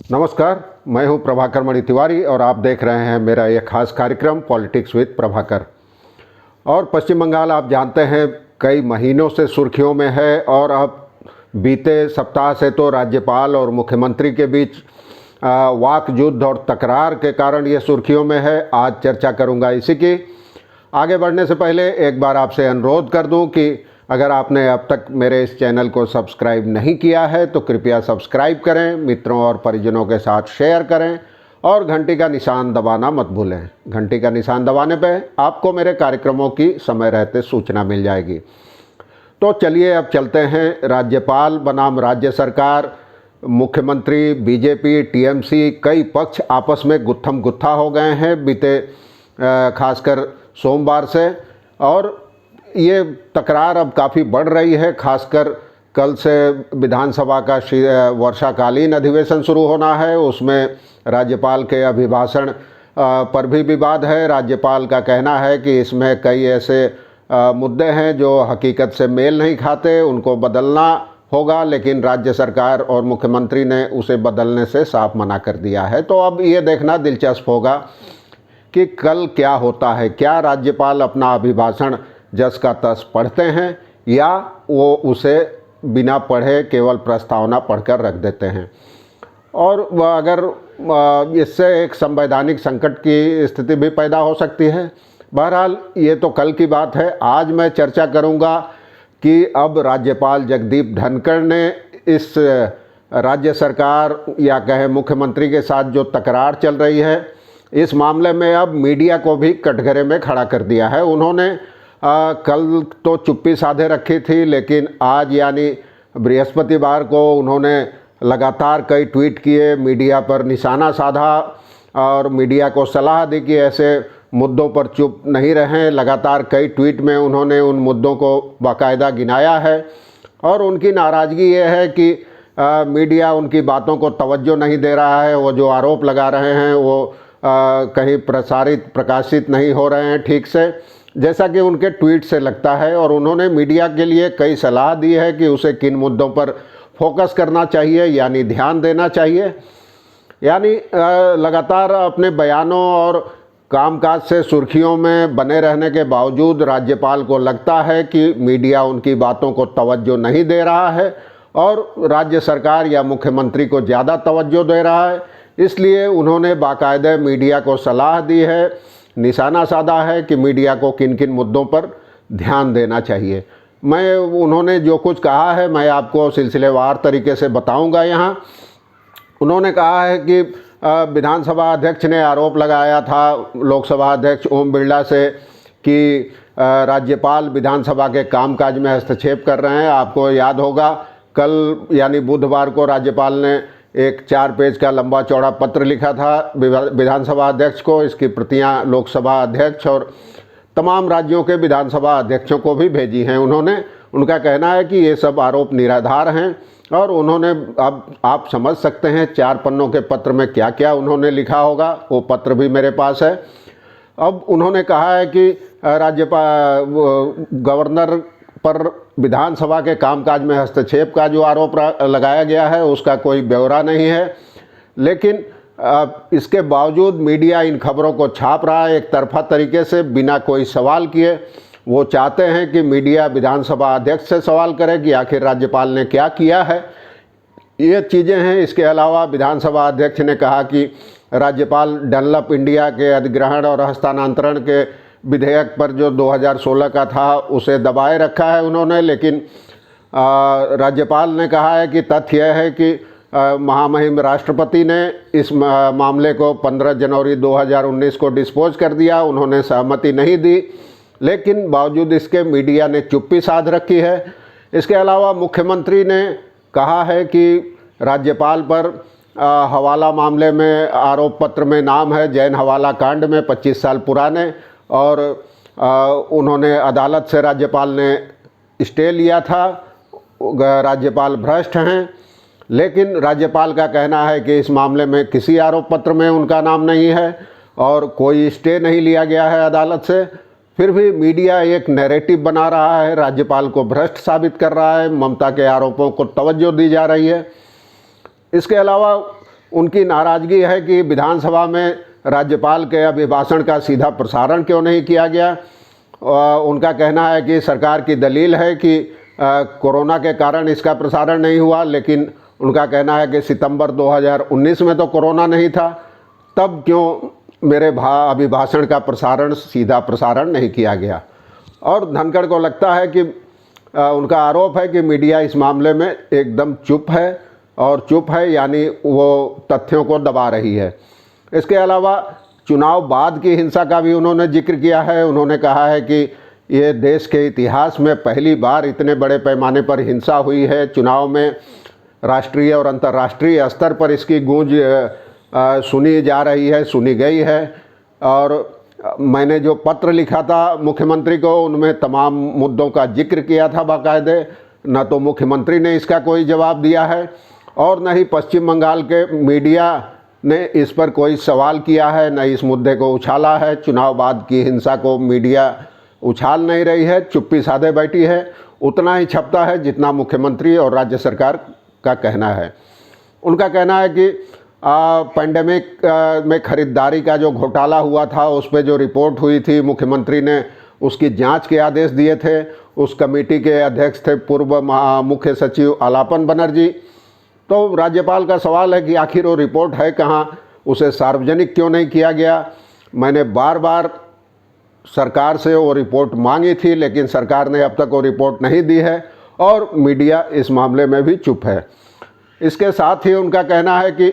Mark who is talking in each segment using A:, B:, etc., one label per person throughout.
A: नमस्कार, मैं हूं प्रभाकर मणि तिवारी और आप देख रहे हैं मेरा यह खास कार्यक्रम पॉलिटिक्स विद प्रभाकर। और पश्चिम बंगाल आप जानते हैं कई महीनों से सुर्खियों में है और अब बीते सप्ताह से तो राज्यपाल और मुख्यमंत्री के बीच वाक युद्ध और तकरार के कारण ये सुर्खियों में है। आज चर्चा करूंगा इसी की। आगे बढ़ने से पहले एक बार आपसे अनुरोध कर दूं कि अगर आपने अब तक मेरे इस चैनल को सब्सक्राइब नहीं किया है तो कृपया सब्सक्राइब करें, मित्रों और परिजनों के साथ शेयर करें और घंटी का निशान दबाना मत भूलें। घंटी का निशान दबाने पर आपको मेरे कार्यक्रमों की समय रहते सूचना मिल जाएगी। तो चलिए अब चलते हैं। राज्यपाल बनाम राज्य सरकार, मुख्यमंत्री, बीजेपी, टीएमसी, कई पक्ष आपस में गुत्थम गुत्था हो गए हैं बीते खासकर सोमवार से, और ये तकरार अब काफ़ी बढ़ रही है। खासकर कल से विधानसभा का वर्षाकालीन अधिवेशन शुरू होना है। उसमें राज्यपाल के अभिभाषण पर भी विवाद है। राज्यपाल का कहना है कि इसमें कई ऐसे मुद्दे हैं जो हकीकत से मेल नहीं खाते, उनको बदलना होगा, लेकिन राज्य सरकार और मुख्यमंत्री ने उसे बदलने से साफ मना कर दिया है। तो अब ये देखना दिलचस्प होगा कि कल क्या होता है। क्या राज्यपाल अपना अभिभाषण जस का तस पढ़ते हैं या वो उसे बिना पढ़े केवल प्रस्तावना पढ़कर रख देते हैं, और अगर इससे एक संवैधानिक संकट की स्थिति भी पैदा हो सकती है। बहरहाल ये तो कल की बात है। आज मैं चर्चा करूंगा कि अब राज्यपाल जगदीप धनखड़ ने इस राज्य सरकार या कहे मुख्यमंत्री के साथ जो तकरार चल रही है, इस मामले में अब मीडिया को भी कटघरे में खड़ा कर दिया है। उन्होंने कल तो चुप्पी साधे रखी थी, लेकिन आज यानी बृहस्पतिवार को उन्होंने लगातार कई ट्वीट किए, मीडिया पर निशाना साधा और मीडिया को सलाह दी कि ऐसे मुद्दों पर चुप नहीं रहें। लगातार कई ट्वीट में उन्होंने उन मुद्दों को बाकायदा गिनाया है और उनकी नाराज़गी ये है कि मीडिया उनकी बातों को तवज्जो नहीं दे रहा है। वो जो आरोप लगा रहे हैं वो कहीं प्रकाशित नहीं हो रहे हैं ठीक से, जैसा कि उनके ट्वीट से लगता है। और उन्होंने मीडिया के लिए कई सलाह दी है कि उसे किन मुद्दों पर फोकस करना चाहिए, यानी ध्यान देना चाहिए। यानी लगातार अपने बयानों और कामकाज से सुर्खियों में बने रहने के बावजूद राज्यपाल को लगता है कि मीडिया उनकी बातों को तवज्जो नहीं दे रहा है और राज्य सरकार या मुख्यमंत्री को ज़्यादा तवज्जो दे रहा है। इसलिए उन्होंने बाकायदे मीडिया को सलाह दी है, निशाना साधा है कि मीडिया को किन किन मुद्दों पर ध्यान देना चाहिए। उन्होंने जो कुछ कहा है मैं आपको सिलसिलेवार तरीके से बताऊंगा यहाँ। उन्होंने कहा है कि विधानसभा अध्यक्ष ने आरोप लगाया था लोकसभा अध्यक्ष ओम बिरला से कि राज्यपाल विधानसभा के कामकाज में हस्तक्षेप कर रहे हैं। आपको याद होगा कल यानी बुधवार को राज्यपाल ने एक 4 पेज का लंबा चौड़ा पत्र लिखा था विधानसभा अध्यक्ष को। इसकी प्रतियां लोकसभा अध्यक्ष और तमाम राज्यों के विधानसभा अध्यक्षों को भी भेजी हैं उन्होंने। उनका कहना है कि ये सब आरोप निराधार हैं और उन्होंने, अब आप समझ सकते हैं 4 पन्नों के पत्र में क्या क्या उन्होंने लिखा होगा। वो पत्र भी मेरे पास है। अब उन्होंने कहा है कि राज्यपाल गवर्नर पर विधानसभा के कामकाज में हस्तक्षेप का जो आरोप लगाया गया है उसका कोई ब्यौरा नहीं है, लेकिन इसके बावजूद मीडिया इन खबरों को छाप रहा है एक तरफा तरीके से, बिना कोई सवाल किए। वो चाहते हैं कि मीडिया विधानसभा अध्यक्ष से सवाल करे कि आखिर राज्यपाल ने क्या किया है। ये चीज़ें हैं। इसके अलावा विधानसभा अध्यक्ष ने कहा कि राज्यपाल डनलप इंडिया के अधिग्रहण और हस्तांतरण के विधेयक पर जो 2016 का था उसे दबाए रखा है उन्होंने, लेकिन राज्यपाल ने कहा है कि तथ्य यह है कि महामहिम राष्ट्रपति ने इस मामले को 15 जनवरी 2019 को डिस्पोज कर दिया। उन्होंने सहमति नहीं दी, लेकिन बावजूद इसके मीडिया ने चुप्पी साध रखी है। इसके अलावा मुख्यमंत्री ने कहा है कि राज्यपाल पर हवाला मामले में आरोप पत्र में नाम है जैन हवाला कांड में 25 साल पुराने, और उन्होंने अदालत से राज्यपाल ने स्टे लिया था। राज्यपाल भ्रष्ट हैं, लेकिन राज्यपाल का कहना है कि इस मामले में किसी आरोप पत्र में उनका नाम नहीं है और कोई स्टे नहीं लिया गया है अदालत से। फिर भी मीडिया एक नैरेटिव बना रहा है, राज्यपाल को भ्रष्ट साबित कर रहा है, ममता के आरोपों को तवज्जो दी जा रही है। इसके अलावा उनकी नाराज़गी है कि विधानसभा में राज्यपाल के अभिभाषण का सीधा प्रसारण क्यों नहीं किया गया। उनका कहना है कि सरकार की दलील है कि कोरोना के कारण इसका प्रसारण नहीं हुआ, लेकिन उनका कहना है कि सितंबर 2019 में तो कोरोना नहीं था, तब क्यों मेरे अभिभाषण का प्रसारण सीधा प्रसारण नहीं किया गया। और धनखड़ को लगता है कि उनका आरोप है कि मीडिया इस मामले में एकदम चुप है, और चुप है यानी वो तथ्यों को दबा रही है। इसके अलावा चुनाव बाद की हिंसा का भी उन्होंने जिक्र किया है। उन्होंने कहा है कि ये देश के इतिहास में पहली बार इतने बड़े पैमाने पर हिंसा हुई है। चुनाव में राष्ट्रीय और अंतर्राष्ट्रीय स्तर पर इसकी गूंज सुनी जा रही है, सुनी गई है। और मैंने जो पत्र लिखा था मुख्यमंत्री को, उनमें तमाम मुद्दों का जिक्र किया था बाकायदे। न तो मुख्यमंत्री ने इसका कोई जवाब दिया है और न ही पश्चिम बंगाल के मीडिया ने इस पर कोई सवाल किया है, न इस मुद्दे को उछाला है। चुनाव बाद की हिंसा को मीडिया उछाल नहीं रही है, चुप्पी साधे बैठी है। उतना ही छपता है जितना मुख्यमंत्री और राज्य सरकार का कहना है। उनका कहना है कि पैंडेमिक में खरीदारी का जो घोटाला हुआ था, उस पर जो रिपोर्ट हुई थी, मुख्यमंत्री ने उसकी जांच के आदेश दिए थे। उस कमेटी के अध्यक्ष थे पूर्व मुख्य सचिव आलापन बनर्जी। तो राज्यपाल का सवाल है कि आखिर वो रिपोर्ट है कहाँ, उसे सार्वजनिक क्यों नहीं किया गया। मैंने बार बार सरकार से वो रिपोर्ट मांगी थी, लेकिन सरकार ने अब तक वो रिपोर्ट नहीं दी है और मीडिया इस मामले में भी चुप है। इसके साथ ही उनका कहना है कि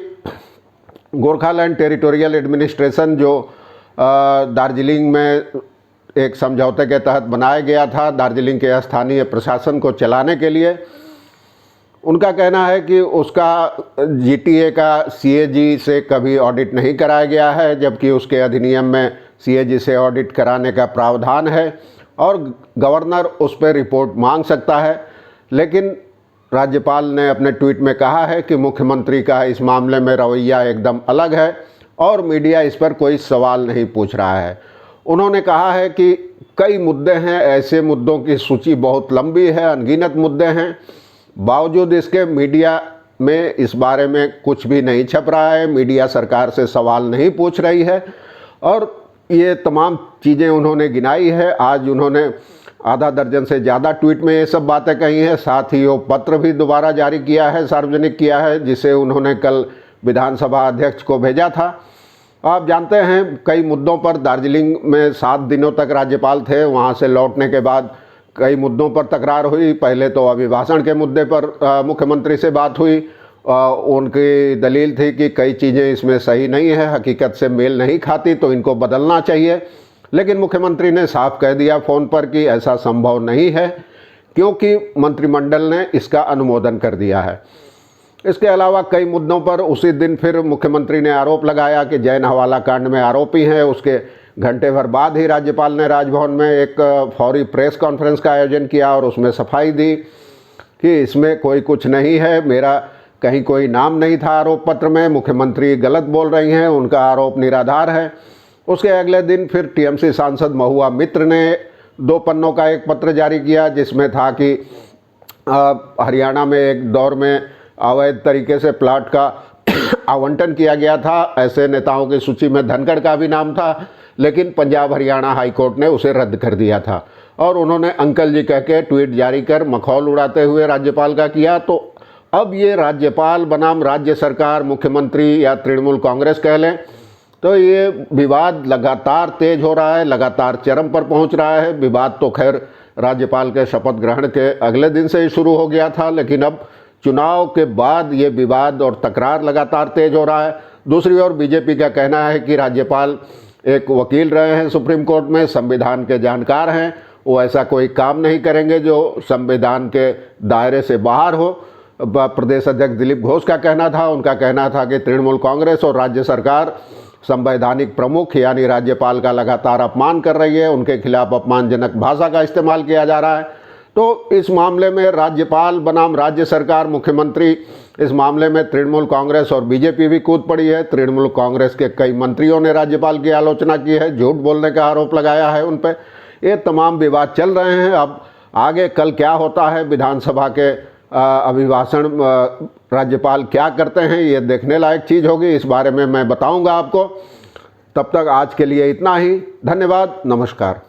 A: गोरखालैंड टेरिटोरियल एडमिनिस्ट्रेशन जो दार्जिलिंग में एक समझौते के तहत बनाया गया था दार्जिलिंग के स्थानीय प्रशासन को चलाने के लिए, उनका कहना है कि उसका जीटीए का सीएजी से कभी ऑडिट नहीं कराया गया है, जबकि उसके अधिनियम में सीएजी से ऑडिट कराने का प्रावधान है और गवर्नर उस पर रिपोर्ट मांग सकता है। लेकिन राज्यपाल ने अपने ट्वीट में कहा है कि मुख्यमंत्री का इस मामले में रवैया एकदम अलग है और मीडिया इस पर कोई सवाल नहीं पूछ रहा है। उन्होंने कहा है कि कई मुद्दे हैं, ऐसे मुद्दों की सूची बहुत लंबी है, अनगिनत मुद्दे हैं, बावजूद इसके मीडिया में इस बारे में कुछ भी नहीं छप रहा है। मीडिया सरकार से सवाल नहीं पूछ रही है और ये तमाम चीज़ें उन्होंने गिनाई है। आज उन्होंने आधा दर्जन से ज़्यादा ट्वीट में ये सब बातें कही हैं। साथ ही वो पत्र भी दोबारा जारी किया है, सार्वजनिक किया है, जिसे उन्होंने कल विधानसभा अध्यक्ष को भेजा था। आप जानते हैं कई मुद्दों पर दार्जिलिंग में 7 दिनों तक राज्यपाल थे। वहाँ से लौटने के बाद कई मुद्दों पर तकरार हुई। पहले तो अभिभाषण के मुद्दे पर मुख्यमंत्री से बात हुई। उनकी दलील थी कि कई चीज़ें इसमें सही नहीं है, हकीकत से मेल नहीं खाती, तो इनको बदलना चाहिए। लेकिन मुख्यमंत्री ने साफ कह दिया फ़ोन पर कि ऐसा संभव नहीं है, क्योंकि मंत्रिमंडल ने इसका अनुमोदन कर दिया है। इसके अलावा कई मुद्दों पर उसी दिन फिर मुख्यमंत्री ने आरोप लगाया कि जैन हवाला कांड में आरोपी हैं। उसके घंटे भर बाद ही राज्यपाल ने राजभवन में एक फौरी प्रेस कॉन्फ्रेंस का आयोजन किया और उसमें सफाई दी कि इसमें कोई कुछ नहीं है, मेरा कहीं कोई नाम नहीं था आरोप पत्र में, मुख्यमंत्री गलत बोल रही हैं, उनका आरोप निराधार है। उसके अगले दिन फिर टीएमसी सांसद महुआ मित्र ने 2 पन्नों का एक पत्र जारी किया, जिसमें था कि हरियाणा में एक दौर में अवैध तरीके से प्लाट का आवंटन किया गया था। ऐसे नेताओं की सूची में धनखड़ का भी नाम था, लेकिन पंजाब हरियाणा हाई कोर्ट ने उसे रद्द कर दिया था और उन्होंने अंकल जी कह के ट्वीट जारी कर मखौल उड़ाते हुए राज्यपाल का किया। तो अब ये राज्यपाल बनाम राज्य सरकार, मुख्यमंत्री या तृणमूल कांग्रेस कह लें, तो ये विवाद लगातार तेज हो रहा है, लगातार चरम पर पहुंच रहा है। विवाद तो खैर राज्यपाल के शपथ ग्रहण के अगले दिन से ही शुरू हो गया था, लेकिन अब चुनाव के बाद ये विवाद और तकरार लगातार तेज हो रहा है। दूसरी ओर बीजेपी का कहना है कि राज्यपाल एक वकील रहे हैं सुप्रीम कोर्ट में, संविधान के जानकार हैं, वो ऐसा कोई काम नहीं करेंगे जो संविधान के दायरे से बाहर हो। प्रदेश अध्यक्ष दिलीप घोष का कहना था, उनका कहना था कि तृणमूल कांग्रेस और राज्य सरकार संवैधानिक प्रमुख यानी राज्यपाल का लगातार अपमान कर रही है, उनके खिलाफ अपमानजनक भाषा का इस्तेमाल किया जा रहा है। तो इस मामले में राज्यपाल बनाम राज्य सरकार, मुख्यमंत्री, इस मामले में तृणमूल कांग्रेस और बीजेपी भी कूद पड़ी है। तृणमूल कांग्रेस के कई मंत्रियों ने राज्यपाल की आलोचना की है, झूठ बोलने का आरोप लगाया है उन पर। ये तमाम विवाद चल रहे हैं। अब आगे कल क्या होता है, विधानसभा के अभिभाषण राज्यपाल क्या करते हैं, ये देखने लायक चीज़ होगी। इस बारे में मैं बताऊंगा आपको। तब तक आज के लिए इतना ही। धन्यवाद, नमस्कार।